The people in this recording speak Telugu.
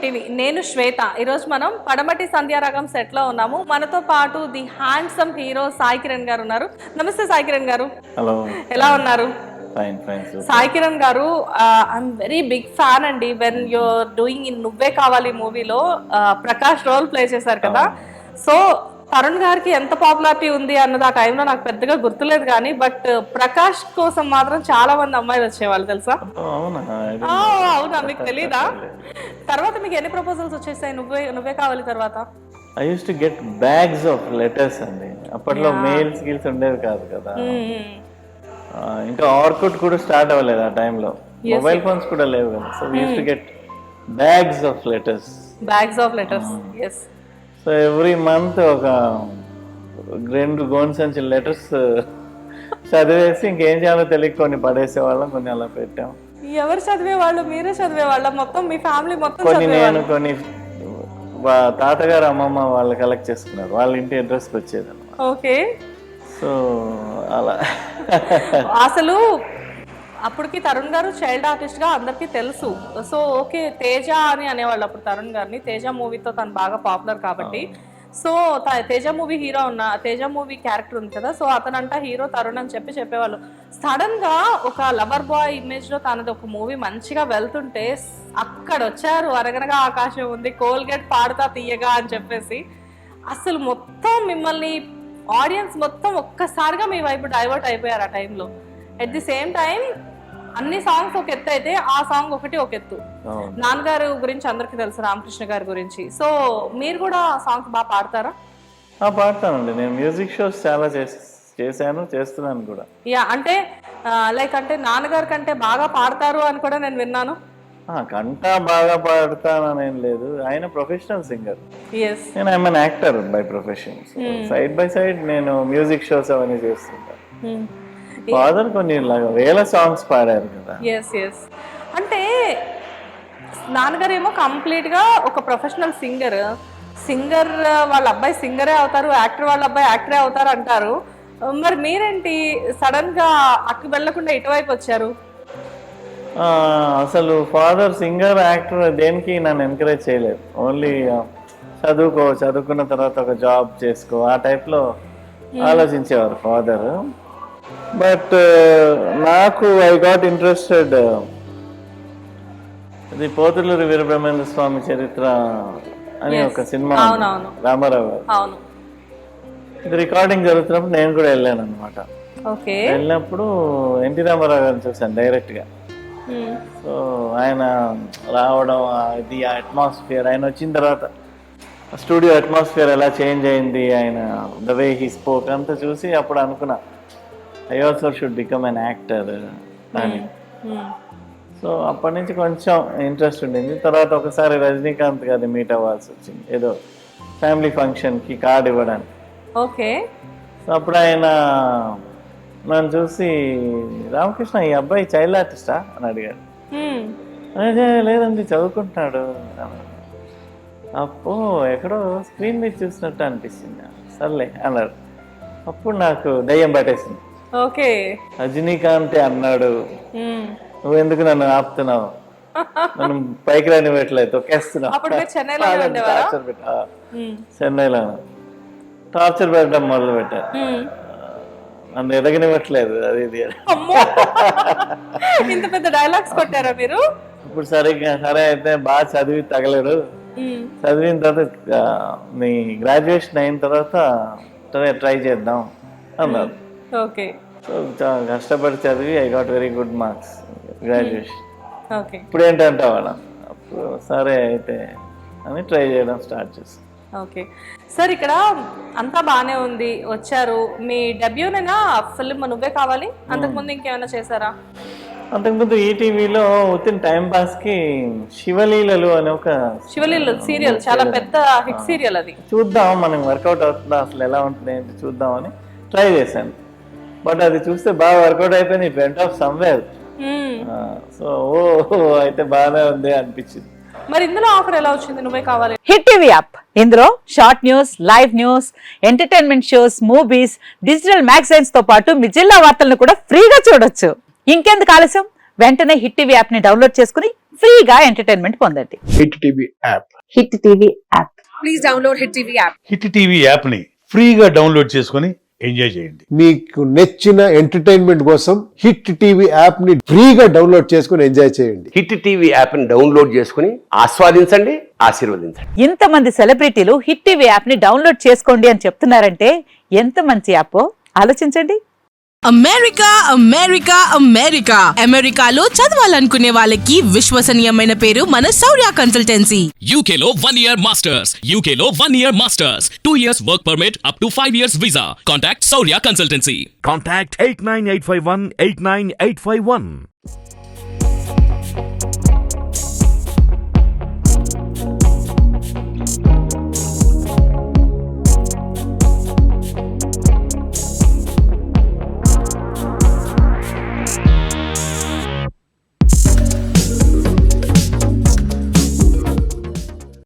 టీవీ. నేను శ్వేత. ఈరోజు మనం పడమటి సంధ్యారాగం సెట్ లో ఉన్నాము. మనతో పాటు the handsome hero Sai Kiran గారు ఉన్నారు. నమస్తే సాయి కిరణ్ గారు. హలో, ఎలా ఉన్నారు? సాయి కిరణ్ గారు, ఐఎమ్ వెరీ బిగ్ ఫ్యాన్ అండి. వెన్ యూర్ డూయింగ్ ఇన్ నువ్వే కావాలి మూవీలో ప్రకాష్ రోల్ ప్లే చేశారు కదా. సో తరుణ్ గారికి ఎంత పాపులారిటీ ఉంది అన్నది ఆ టైంలో నాకు పెద్దగా గుర్తులేదు, కానీ బట్ ప్రకాష్ కోసం మాత్రం చాలా మంది అమ్మాయిలు వచ్చేవాళ్ళు, తెలుసా? అవునా, మీకు తెలీదా? తర్వాత మీకు ఎన్ని ప్రపోజల్స్ వచ్చేసాయి నువ్వే కావాలి తర్వాత? I use to get bags of letters అండి. అప్పట్లో మెయిల్స్ గిల్స్ ఉండేవి కాదు కదా. ఇంకా ఆర్కుట్ కూడా స్టార్ట్ అవ్వలేదు ఆ టైంలో. మొబైల్ ఫోన్స్ కూడా లేవు కదా. So we use to get bags of letters. Yes. So every month ఒక 2 గోన్ సంచుల లెటర్స్ చదివేసి ఇంకేం చేయాలో తెలియక కొన్ని పడేసేవాళ్ళం, కొన్ని అలా పెట్టాం. ఎవరు చదివేవాళ్ళు? మీరే చదివేవాళ్ళ? మొత్తం మీ ఫ్యామిలీ మొత్తం? కొన్ని నేను, కొన్ని తాతగారు అమ్మమ్మ వాళ్ళు కలెక్ట్ చేసుకున్నారు. వాళ్ళ ఇంటి అడ్రస్కి వచ్చేది అన్నమాట. ఓకే. సో అలా అసలు అప్పటికి తరుణ్ గారు చైల్డ్ ఆర్టిస్ట్ గా అందరికీ తెలుసు. సో ఓకే, తేజ అని అనేవాళ్ళు అప్పుడు తరుణ్ గారిని. తేజ మూవీతో తను బాగా పాపులర్ కాబట్టి. So Teja movie hero Teja movie character ఉంది కదా, సో అతనంట హీరో తరుణ్ అని చెప్పేవాళ్ళు. సడన్ గా ఒక లవర్ బాయ్ ఇమేజ్ లో తనది ఒక మూవీ మంచిగా వెళ్తుంటే అక్కడ వచ్చారు అరగనగా ఆకాశం ఉంది, కోల్గేట్ పాడుతా తీయగా అని చెప్పేసి. అసలు మొత్తం మిమ్మల్ని ఆడియన్స్ మొత్తం ఒక్కసారిగా మీ వైపు డైవర్ట్ అయిపోయారు ఆ టైంలో. ఎట్ ది సేమ్ టైం అన్ని సాంగ్స్ ఒక ఎత్తు అయితే ఆ సాంగ్ ఒకటి ఒక ఎత్తు. నాన్నగారు గురించి అందరికి తెలుసు, రామకృష్ణ గారి గురించి. సో మీరు కూడా సాంగ్స్ బాగా పాడతారా? పాడతానండి. నేను మ్యూజిక్ షోస్ చాలా చేస్తున్నాను కూడా. యా, అంటే లైక్ అంటే నాన్నగారి కంటే బాగా పాడతారు అని కూడా నేను విన్నాను. కంటా బాగా పాడతానని ఏం లేదు, ఆయన ప్రొఫెషనల్ సింగర్. నేను I'm an actor by profession. Side by side నేను మ్యూజిక్ షోస్ అవన్నీ చేస్తుంటాను. ఫాదర్ కొన్ని వేల సాంగ్స్ పాడారు కదా. అంటే నాన్నగారు ఏమో కంప్లీట్ గా ఒక ప్రొఫెషనల్ సింగర్ వాళ్ళ అబ్బాయి సింగరే అవుతారు, యాక్టర్ వాళ్ళ అబ్బాయి యాక్టరే అవుతారు అంటారు. మరి మీరేంటి సడన్ గా అటు వెళ్లకుండా ఇటువైపు వచ్చారు? అసలు ఫాదర్ సింగర్ యాక్టర్ దేనికి నన్ను ఎంకరేజ్ చేయలేదు. ఓన్లీ చదువుకున్న తర్వాత ఒక జాబ్ చేసుకో ఆ టైప్లో ఆలోచించేవారు ఫాదర్. బట్ నాకు ఐ గాట్ ఇంట్రెస్టెడ్. ఇది పోతులూరి వీరబ్రహ్మేంద్ర స్వామి చరిత్ర అని ఒక సినిమా, రామారావు గారు. ఇది రికార్డింగ్ జరుగుతున్నప్పుడు నేను కూడా వెళ్ళాను అనమాట. వెళ్ళినప్పుడు ఎన్టీ రామారావు గారిని చూసాను డైరెక్ట్ గా. సో ఆయన రావడం, ఇది అట్మాస్ఫియర్, ఆయన వచ్చిన తర్వాత స్టూడియో అట్మాస్ఫియర్ ఎలా చేంజ్ అయింది, ఆయన ద వే హీ స్పోక్ అంతా చూసి అప్పుడు అనుకున్నా I also should become an actor అని. సో అప్పటి నుంచి కొంచెం ఇంట్రెస్ట్ ఉండింది. తర్వాత ఒకసారి రజనీకాంత్ గారిని మీట్ అవ్వాల్సి వచ్చింది, ఏదో ఫ్యామిలీ ఫంక్షన్కి కార్డు ఇవ్వడానికి. ఓకే. సో అప్పుడు ఆయన నన్ను చూసి, రామకృష్ణ ఈ అబ్బాయి చైల్డ్ ఆర్టిస్టా అని అడిగాడు. అదే లేదండి చదువుకుంటున్నాడు. అప్పుడు ఎక్కడో స్క్రీన్ మీద చూసినట్టు అనిపిస్తుంది. సర్లే అన్నాడు. అప్పుడు నాకు దయ్యం పట్టేసింది. ఓకే, రజనీకాంతే అన్నాడు, నువ్వెందుకు నన్ను ఆపుతున్నావు, నన్ను పైకి రానివ్వట్లేదు, తొక్కేస్తున్నావు. చెన్నైలో టార్చర్ పెట్టడం మొదలు పెట్టారు. నన్ను ఎదగనివ్వట్లేదు, అది ఇది. ఇంత పెద్ద డైలాగ్స్ కొట్టారా మీరు? ఇప్పుడు సరే అయితే బాగా చదివి తగలడు, చదివిన తర్వాత నీ గ్రాడ్యుయేషన్ అయిన తర్వాత ట్రై చేద్దాం అన్నారు. ఓకే. సో కష్టపడి చదివి I got very good marks graduation. ఇప్పుడు ఏంటంటావా? అప్పుడు సరే అయితే అని ట్రై చేయడం స్టార్ట్ చేస్తాను. ఓకే సార్, ఇక్కడ అంతా బాగానే ఉంది, వచ్చారు. మీ డెబ్యూనేనా ఫిల్మ్ నువ్వే కావాలి? అంతకుముందు ఇంకేమైనా చేశారా? అంతకుముందు ఈటీవీలో విత్ ఇన్ టైం పాస్ కి శివలీలలు అనే ఒక సీరియల్, చాలా పెద్ద హిట్ సీరియల్. అది చూద్దాం మనం వర్కౌట్ అవుతుందా, అసలు ఎలా ఉంటుంది ఏంటి చూద్దామని ట్రై చేశాను. బట్ అది చూస్తే బాగా వర్కౌట్ అయిపోయింది. It went off somewhere. So అయితే బాగానే ఉంది అనిపించింది. మరి ఇందులో ఆఫర్ ఎలా వచ్చింది నువ్వే కావాలి? హిట్ టీవీ యాప్, ఇందులో short news, live news, entertainment shows, movies, digital magazines తో పాటు మీ జిల్లా వార్తలను కూడా ఫ్రీగా చూడొచ్చు. ఇంకెందుకు ఆలస్యం, వెంటనే హిట్ టీవీ యాప్ ని డౌన్లోడ్ చేసుకుని ఫ్రీగా ఎంటర్టైన్మెంట్ పొందండి. Hit TV app. Hit TV app. Hit TV యాప్ని ఫ్రీగా డౌన్లోడ్ చేసుకొని ఎంజాయ్ చేయండి. మీకు నచ్చిన ఎంటర్టైన్మెంట్ కోసం హిట్ టీవీ యాప్ ని ఫ్రీగా డౌన్లోడ్ చేసుకుని ఎంజాయ్ చేయండి. హిట్ టీవీ యాప్ని డౌన్లోడ్ చేసుకుని ఆస్వాదించండి, ఆశీర్వదించండి. ఇంతమంది సెలబ్రిటీలు హిట్ టీవీ యాప్ ని డౌన్లోడ్ చేసుకోండి అని చెప్తున్నారంటే ఎంత మంచి యాప్ ఆలోచించండి. అమెరికా అమెరికా అమెరికా అమెరికాలో చదవాలనుకునే వాళ్ళకి విశ్వసనీయమైన పేరు మన శౌర్య కన్సల్టెన్సీ. UK లో 1 year masters. UK లో 1 year masters. 2 years work permit up to 5 years visa. Contact Saurya Consultancy. Contact 89851 89851.